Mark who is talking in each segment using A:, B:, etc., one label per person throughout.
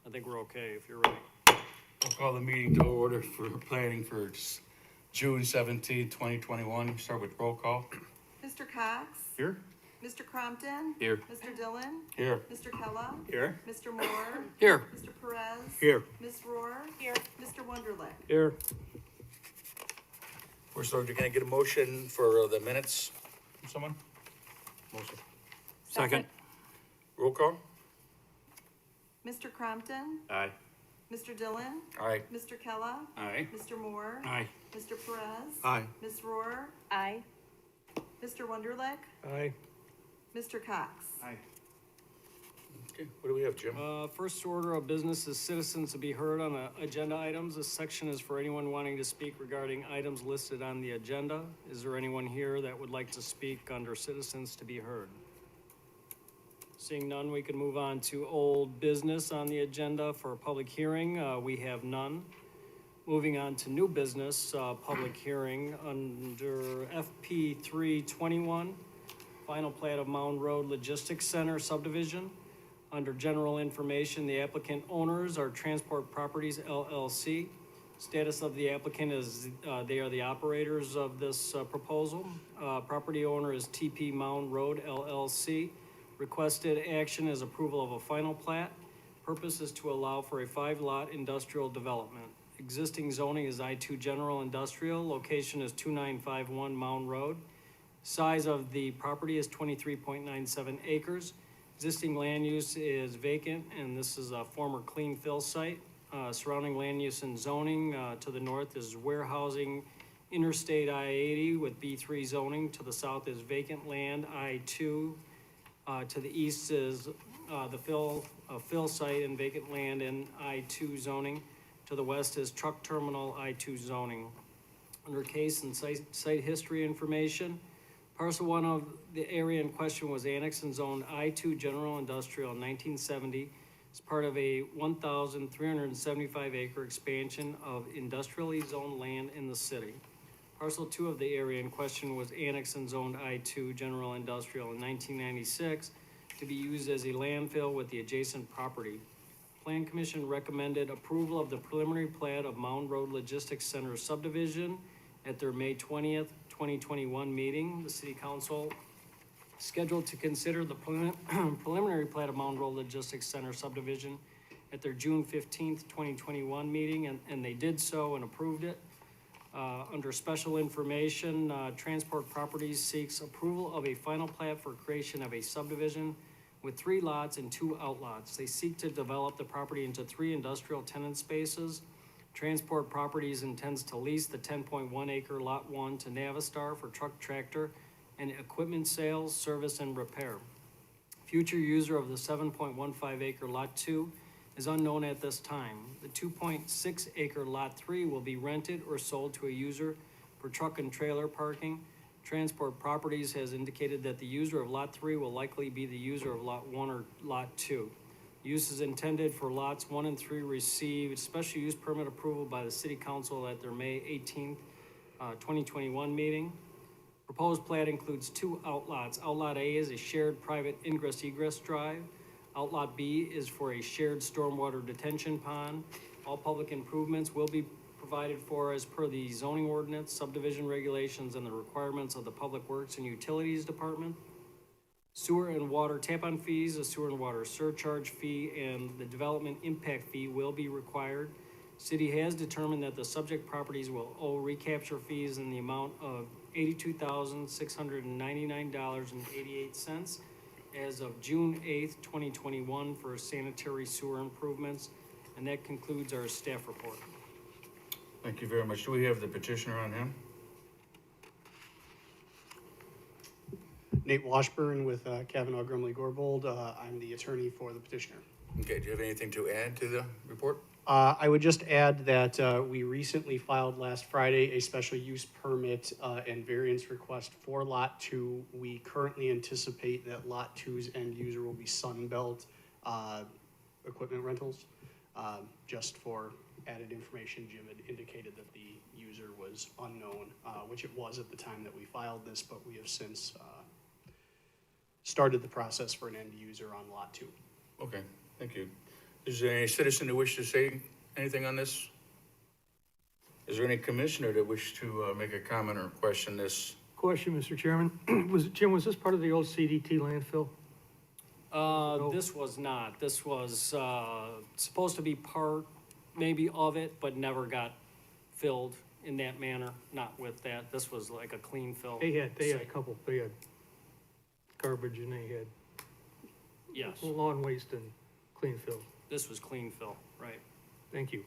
A: I think we're okay if you're ready.
B: I'll call the meeting to order for planning for June 17, 2021. Start with roll call.
C: Mr. Cox?
B: Here.
C: Mr. Crompton?
B: Here.
C: Mr. Dillon?
B: Here.
C: Mr. Kella?
B: Here.
C: Mr. Moore?
A: Here.
C: Mr. Perez?
B: Here.
C: Ms. Rohr? Here. Mr. Wunderlich?
A: Here.
B: First order, can I get a motion for the minutes from someone? Motion.
A: Second.
B: Roll call.
C: Mr. Crompton?
B: Aye.
C: Mr. Dillon?
B: Aye.
C: Mr. Kella?
B: Aye.
C: Mr. Moore?
A: Aye.
C: Mr. Perez?
B: Aye.
C: Ms. Rohr?
D: Aye.
C: Mr. Wunderlich?
A: Aye.
C: Mr. Cox?
B: Aye. Okay, what do we have, Jim?
A: First order of business is citizens to be heard on the agenda items. This section is for anyone wanting to speak regarding items listed on the agenda. Is there anyone here that would like to speak under citizens to be heard? Seeing none, we can move on to old business on the agenda for a public hearing. We have none. Moving on to new business, public hearing under FP 321, final plat of Mound Road Logistics Center subdivision. Under general information, the applicant owners are Transport Properties LLC. Status of the applicant is they are the operators of this proposal. Property owner is TP Mound Road LLC. Requested action is approval of a final plat. Purpose is to allow for a 5-lot industrial development. Existing zoning is I-2 General Industrial. Location is 2951 Mound Road. Size of the property is 23.97 acres. Existing land use is vacant, and this is a former clean fill site. Surrounding land use and zoning to the north is warehousing, Interstate I-80 with B3 zoning. To the south is vacant land, I-2. To the east is the fill site and vacant land in I-2 zoning. To the west is truck terminal, I-2 zoning. Under case and site history information, parcel 1 of the area in question was annexed and zoned I-2 General Industrial in 1970 as part of a 1,375 acre expansion of industrially zoned land in the city. Parcel 2 of the area in question was annexed and zoned I-2 General Industrial in 1996 to be used as a landfill with the adjacent property. Plan Commission recommended approval of the preliminary plat of Mound Road Logistics Center subdivision at their May 20th, 2021 meeting. The City Council scheduled to consider the preliminary plat of Mound Road Logistics Center subdivision at their June 15th, 2021 meeting, and they did so and approved it. Under special information, Transport Properties seeks approval of a final plat for creation of a subdivision with 3 lots and 2 outlots. They seek to develop the property into 3 industrial tenant spaces. Transport Properties intends to lease the 10.1 acre Lot 1 to Navistar for truck, tractor, and equipment sales, service, and repair. Future user of the 7.15 acre Lot 2 is unknown at this time. The 2.6 acre Lot 3 will be rented or sold to a user for truck and trailer parking. Transport Properties has indicated that the user of Lot 3 will likely be the user of Lot 1 or Lot 2. Use is intended for Lots 1 and 3 received special use permit approval by the City Council at their May 18th, 2021 meeting. Proposed plat includes 2 outlots. Outlot A is a shared private ingress-egress drive. Outlot B is for a shared stormwater detention pond. All public improvements will be provided for as per the zoning ordinance, subdivision regulations, and the requirements of the Public Works and Utilities Department. Sewer and water tap-on fees, a sewer and water surcharge fee, and the development impact fee will be required. City has determined that the subject properties will owe recapture fees in the amount of $82,699.88 as of June 8th, 2021 for sanitary sewer improvements. And that concludes our staff report.
B: Thank you very much. Do we have the petitioner on hand?
E: Nate Washburn with Kavanaugh Grumley Gorbold. I'm the attorney for the petitioner.
B: Okay, do you have anything to add to the report?
E: I would just add that we recently filed last Friday a special use permit and variance request for Lot 2. We currently anticipate that Lot 2's end user will be Sunbelt Equipment Rentals. Just for added information, Jim had indicated that the user was unknown, which it was at the time that we filed this, but we have since started the process for an end user on Lot 2.
B: Okay, thank you. Is there any citizen that wish to say anything on this? Is there any commissioner that wish to make a comment or question this?
D: Question, Mr. Chairman. Jim, was this part of the old CDT landfill?
A: This was not. This was, supposed to be part maybe of it, but never got filled in that manner, not with that. This was like a clean fill.
D: They had a couple, they had garbage and they had
A: Yes,
D: lawn waste and clean fill.
A: this was clean fill, right.
D: Thank you.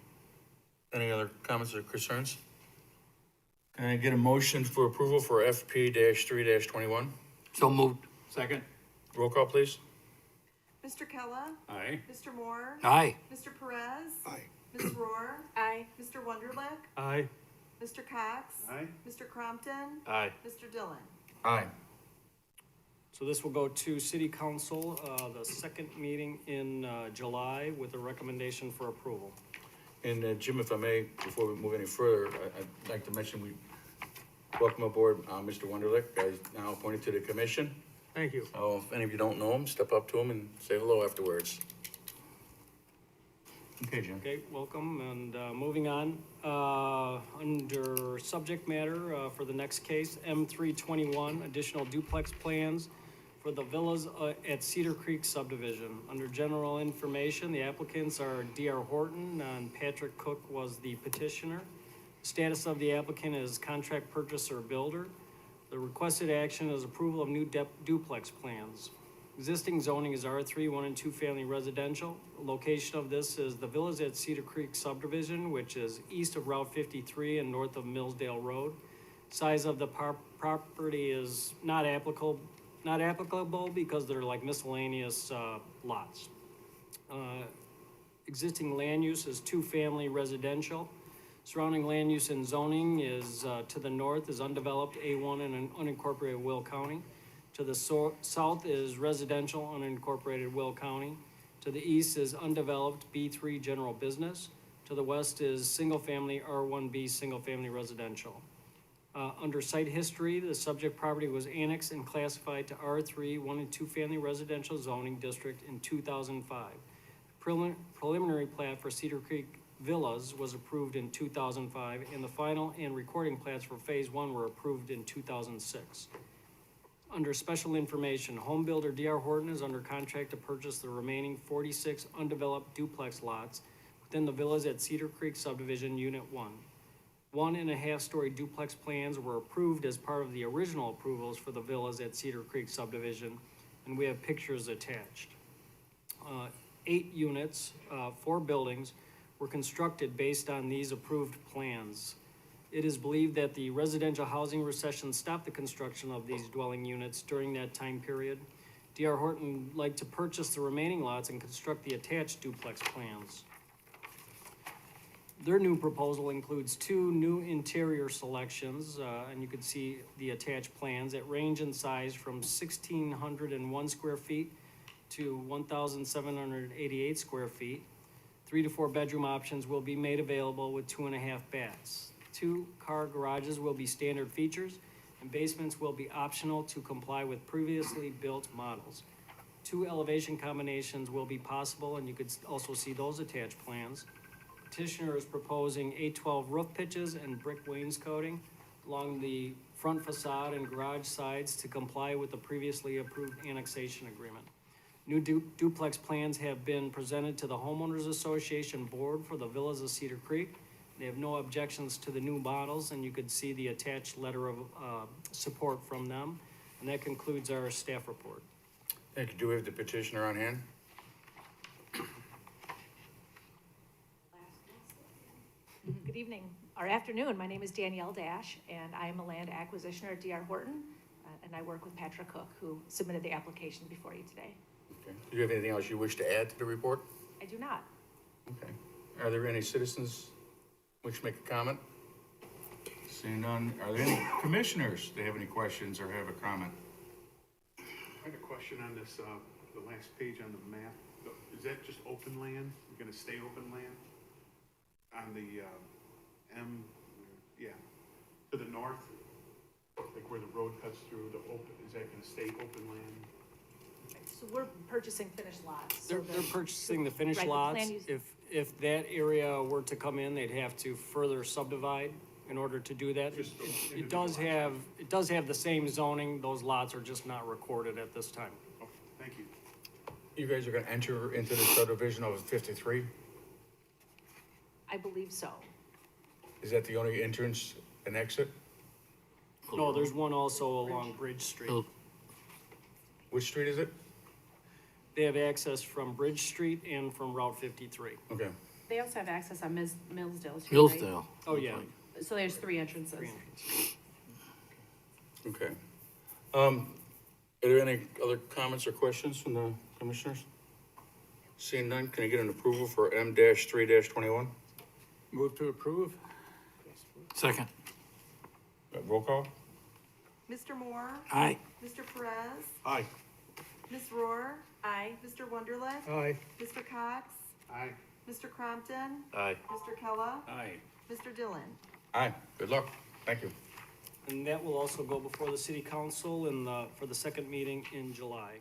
B: Any other comments or concerns? Can I get a motion for approval for FP-3-21?
F: So moved.
B: Second. Roll call, please.
C: Mr. Kella?
B: Aye.
C: Mr. Moore?
F: Aye.
C: Mr. Perez?
F: Aye.
C: Ms. Rohr?
G: Aye.
C: Mr. Wonderlich?
D: Aye.
C: Mr. Cox?
B: Aye.
C: Mr. Crompton?
B: Aye.
C: Mr. Dillon?
B: Aye.
A: So this will go to city council, the second meeting in, July with a recommendation for approval.
B: And Jim, if I may, before we move any further, I'd like to mention we welcome aboard Mr. Wonderlich, guys now appointed to the commission.
D: Thank you.
B: So if any of you don't know him, step up to him and say hello afterwards. Okay, Jim.
A: Okay, welcome, and moving on, under subject matter for the next case, M321, additional duplex plans for the villas at Cedar Creek subdivision. Under general information, the applicants are D.R. Horton and Patrick Cook was the petitioner. Status of the applicant is contract purchaser builder. The requested action is approval of new duplex plans. Existing zoning is R3, 1 and 2 family residential. The location of this is the villas at Cedar Creek subdivision, which is east of Route 53 and north of Millsdale Road. Size of the property is not applicable because they're like miscellaneous lots. Existing land use is 2 family residential. Surrounding land use and zoning is, to the north is undeveloped A1 in unincorporated Will County. To the south is residential unincorporated Will County. To the east is undeveloped B3 general business. To the west is single-family R1B single-family residential. Under site history, the subject property was annexed and classified to R3, 1 and 2 family residential zoning district in 2005. Preliminary plat for Cedar Creek Villas was approved in 2005, and the final and recording plats for Phase 1 were approved in 2006. Under special information, home builder D.R. Horton is under contract to purchase the remaining 46 undeveloped duplex lots within the villas at Cedar Creek subdivision, Unit 1. 1.5-story duplex plans were approved as part of the original approvals for the villas at Cedar Creek subdivision, and we have pictures attached. 8 units, 4 buildings, were constructed based on these approved plans. It is believed that the residential housing recession stopped the construction of these dwelling units during that time period. D.R. Horton would like to purchase the remaining lots and construct the attached duplex plans. Their new proposal includes 2 new interior selections, and you can see the attached plans that range in size from 1,601 square feet to 1,788 square feet. 3 to 4 bedroom options will be made available with 2.5 baths. 2 car garages will be standard features, and basements will be optional to comply with previously built models. 2 elevation combinations will be possible, and you could also see those attached plans. Petitioner is proposing 812 roof pitches and brick wainscoting along the front facade and garage sides to comply with the previously approved annexation agreement. New duplex plans have been presented to the Homeowners Association Board for the Villas of Cedar Creek. They have no objections to the new models, and you could see the attached letter of support from them. And that concludes our staff report.
B: Thank you. Do we have the petitioner on hand?
G: Good evening, or afternoon. My name is Danielle Dash, and I am a land acquisitioner at D.R. Horton, and I work with Patrick Cook, who submitted the application before you today.
B: Okay. Do you have anything else you wish to add to the report?
G: I do not.
B: Okay. Are there any citizens which make a comment? Seeing none, are there any commissioners that have any questions or have a comment?
H: I had a question on this, the last page on the map. Is that just open land? You're gonna stay open land? On the, to the north? Like where the road cuts through the open, is that gonna stay open land?
G: So we're purchasing finished lots. so
A: They're purchasing the finished
G: right, the
A: lots.
G: plan use-
A: If that area were to come in, they'd have to further subdivide in order to do that.
H: Just those
A: It does have the same zoning, those lots are just not recorded at this time.
H: Okay, thank you.
B: You guys are gonna enter into the subdivision of 53?
G: I believe so.
B: Is that the only entrance and exit?
A: No, there's one also along Bridge Street.
B: Which street is it?
A: They have access from Bridge Street and from Route 53.
B: Okay.
F: They also have access on Millsdale too, right?
I: Hillsdale.
A: Oh, yeah.
F: So there's three entrances.
B: Okay. Are there any other comments or questions from the commissioners? Seeing none, can I get an approval for M-3-21?
A: Move to approve?
I: Second.
B: Roll call?
C: Mr. Moore?
I: Aye.
C: Mr. Perez?
H: Aye.
C: Ms. Rohr?
F: Aye.
C: Mr. Wunderlich?
D: Aye.
C: Mr. Cox?
H: Aye.
C: Mr. Crompton?
I: Aye.
C: Mr. Kella?
B: Aye.
C: Mr. Dillon?
B: Aye. Good luck. Thank you.
A: And that will also go before the city council for the second meeting in July.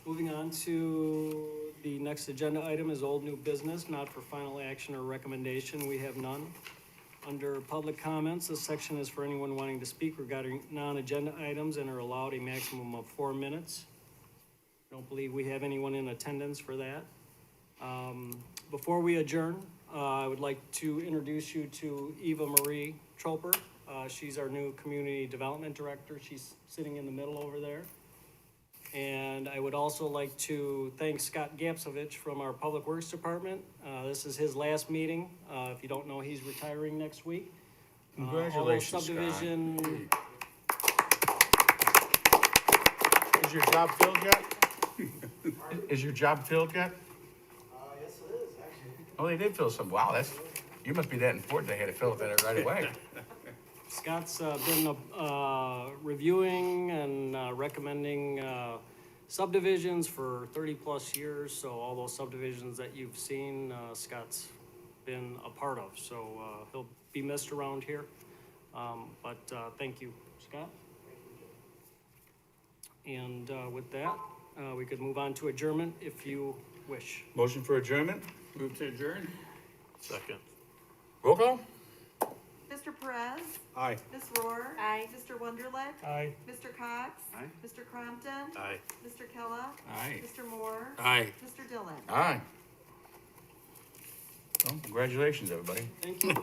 A: Moving on to the next agenda item is old new business, not for final action or recommendation. We have none. Under public comments, this section is for anyone wanting to speak regarding non-agenda items and are allowed a maximum of 4 minutes. Don't believe we have anyone in attendance for that. Before we adjourn, I would like to introduce you to Eva Marie Troper. She's our new Community Development Director. She's sitting in the middle over there. And I would also like to thank Scott Gapsovich from our Public Works Department. This is his last meeting. If you don't know, he's retiring next week.
B: Congratulations,
A: Although subdivision,
B: Is your job filled yet? Is your job filled yet?
E: Yes, it is, actually.
B: Oh, they did fill some. Wow, you must be that important. They had to fill it right away.
A: Scott's been reviewing and recommending subdivisions for 30-plus years, so all those subdivisions that you've seen, Scott's been a part of, so he'll be missed around here. But thank you, Scott. And with that, we could move on to adjournment if you wish.
B: Motion for adjournment?
I: Move to adjourn. Second.
B: Roll call?
C: Mr. Perez?
B: Aye.
C: Ms. Rohr?
F: Aye.
C: Mr. Wunderlich?
D: Aye.
C: Mr. Cox?
H: Aye.
C: Mr. Crompton?
I: Aye.
C: Mr. Kella?
B: Aye.
C: Mr. Moore?
I: Aye.
C: Mr. Dillon?
B: Aye. Well, congratulations, everybody.
A: Thank you.